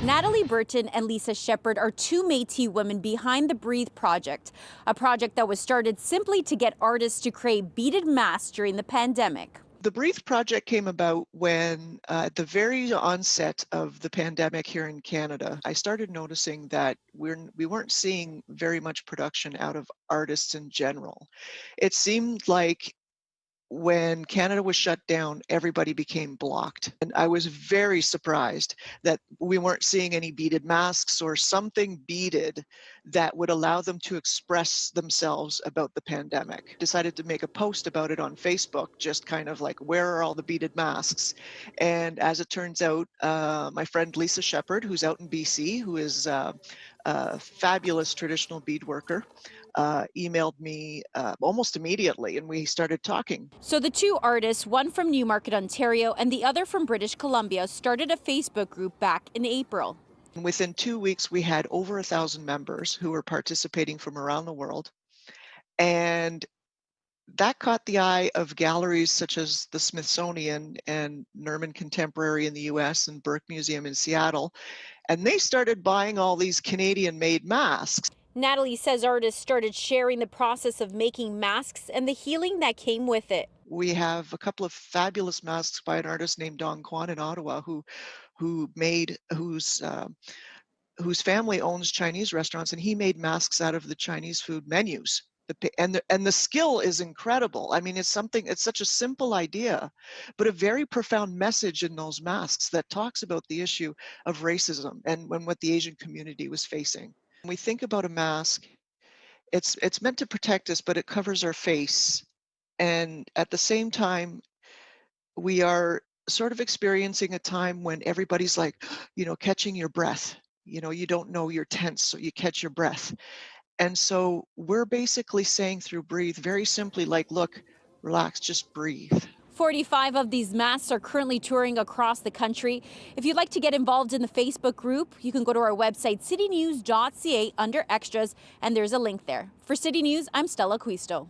Natalie Burton and Lisa Shepard are two Metis women behind the Breathe project, a project that was started simply to get artists to create beaded masks during the pandemic. The Breathe project came about when, at the very onset of the pandemic here in Canada, I started noticing that we weren't seeing very much production out of artists in general. It seemed like when Canada was shut down, everybody became blocked. And I was very surprised that we weren't seeing any beaded masks or something beaded that would allow them to express themselves about the pandemic. Decided to make a post about it on Facebook, just kind of like, where are all the beaded masks? And as it turns out, my friend Lisa Shepard, who's out in BC, who is a fabulous traditional bead worker, emailed me almost immediately, and we started talking. So the two artists, one from Newmarket, Ontario, and the other from British Columbia, started a Facebook group back in April. And within 2 weeks, we had over 1,000 members who were participating from around the world. And that caught the eye of galleries such as the Smithsonian and Nerman Contemporary in the US and Burke Museum in Seattle. And they started buying all these Canadian-made masks. Natalie says artists started sharing the process of making masks and the healing that came with it. We have a couple of fabulous masks by an artist named Don Kwan in Ottawa whose family owns Chinese restaurants, and he made masks out of the Chinese food menus. And the skill is incredible. I mean, it's such a simple idea, but a very profound message in those masks that talks about the issue of racism and what the Asian community was facing. When we think about a mask, it's meant to protect us, but it covers our face. And at the same time, we are sort of experiencing a time when everybody's like, catching your breath. You don't know, you're tense, so you catch your breath. And so we're basically saying through Breathe very simply, like, look, relax, just breathe. 45 of these masks are currently touring across the country. If you'd like to get involved in the Facebook group, you can go to our website, citynews.ca, under extras, and there's a link there. For City News, I'm Stella Acquisto.